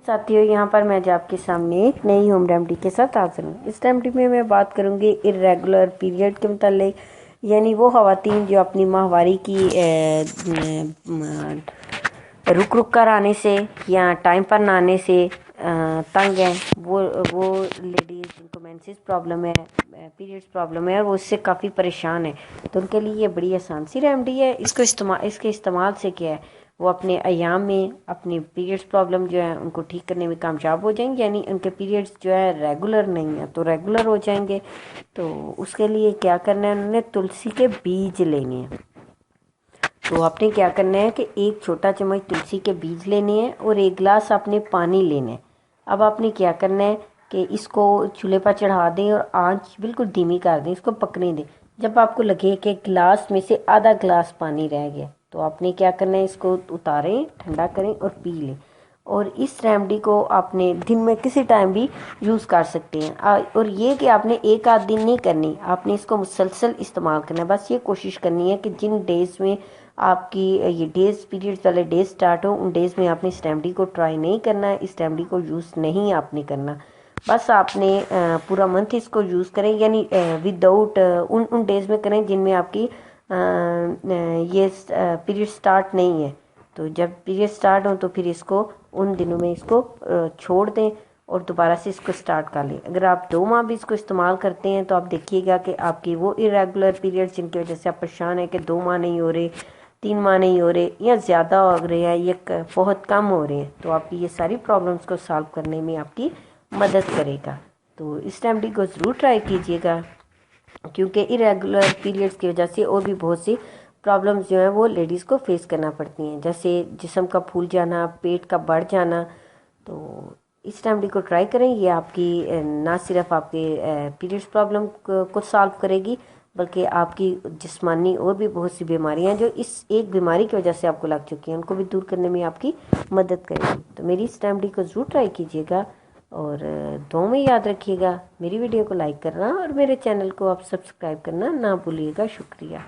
साथियों, यहाँ पर मैं आज आपके सामने एक नई होम रेमेडी के साथ हाजिर हूँ। इस रेमेडी में मैं बात करूँगी इर्रेगुलर पीरियड के मुतालिक, यानी वो ख़वातीन जो अपनी माहवारी की रुक रुक कर आने से या टाइम पर ना आने से तंग हैं। वो लेडीज़ जिनको मेंसेस प्रॉब्लम है, पीरियड्स प्रॉब्लम है, और वो इससे काफ़ी परेशान है, तो उनके लिए ये बड़ी आसान सी रेमेडी है। इसके इस्तेमाल से क्या है, वो अपने अयाम में अपनी पीरियड्स प्रॉब्लम जो है उनको ठीक करने में कामयाब हो जाएंगे, यानी उनके पीरियड्स जो है रेगुलर नहीं है तो रेगुलर हो जाएंगे। तो उसके लिए क्या करना है, उन्होंने तुलसी के बीज लेने हैं। तो आपने क्या करना है कि एक छोटा चम्मच तुलसी के बीज लेने हैं और एक गिलास आपने पानी लेना है। अब आपने क्या करना है कि इसको चूल्हे पर चढ़ा दें और आंच बिल्कुल धीमी कर दें, इसको पकने दें। जब आपको लगे कि गिलास में से आधा गिलास पानी रह गया, तो आपने क्या करना है, इसको उतारें, ठंडा करें और पी लें। और इस रेमेडी को आपने दिन में किसी टाइम भी यूज़ कर सकते हैं। और ये कि आपने एक आध दिन नहीं करनी, आपने इसको मुसलसल इस्तेमाल करना है। बस ये कोशिश करनी है कि जिन डेज़ में आपकी ये डेज़ पीरियड्स वाले डेज स्टार्ट हो, उन डेज़ में आपने इस रेमेडी को ट्राई नहीं करना है, इस रेमेडी को यूज़ नहीं आपने करना। बस आपने पूरा मंथ इसको यूज़ करें, यानी विदाउट उन डेज़ में करें जिनमें आपकी ये पीरियड स्टार्ट नहीं है। तो जब पीरियड स्टार्ट हो तो फिर इसको उन दिनों में इसको छोड़ दें और दोबारा से इसको स्टार्ट कर लें। अगर आप 2 माह भी इसको इस्तेमाल करते हैं तो आप देखिएगा कि आपकी वो इरेगुलर पीरियड्स जिनकी वजह से आप परेशान हैं कि 2 माह नहीं हो रहे, 3 माह नहीं हो रहे, या ज़्यादा हो रहे हैं, ये बहुत कम हो रहे हैं, तो आपकी ये सारी प्रॉब्लम्स को सॉल्व करने में आपकी मदद करेगा। तो इस रेमेडी को ज़रूर ट्राई कीजिएगा, क्योंकि इरेगुलर पीरियड्स की वजह से और भी बहुत सी प्रॉब्लम्स जो हैं वो लेडीज़ को फेस करना पड़ती हैं, जैसे जिस्म का फूल जाना, पेट का बढ़ जाना। तो इस रेमेडी को ट्राई करें, ये आपकी ना सिर्फ आपके पीरियड्स प्रॉब्लम को सॉल्व करेगी, बल्कि आपकी जिस्मानी और भी बहुत सी बीमारियां जो इस एक बीमारी की वजह से आपको लग चुकी हैं, उनको भी दूर करने में आपकी मदद करेगी। तो मेरी इस रेमेडी को ज़रूर ट्राई कीजिएगा और दुआ में याद रखिएगा। मेरी वीडियो को लाइक करना और मेरे चैनल को आप सब्सक्राइब करना ना भूलिएगा। शुक्रिया।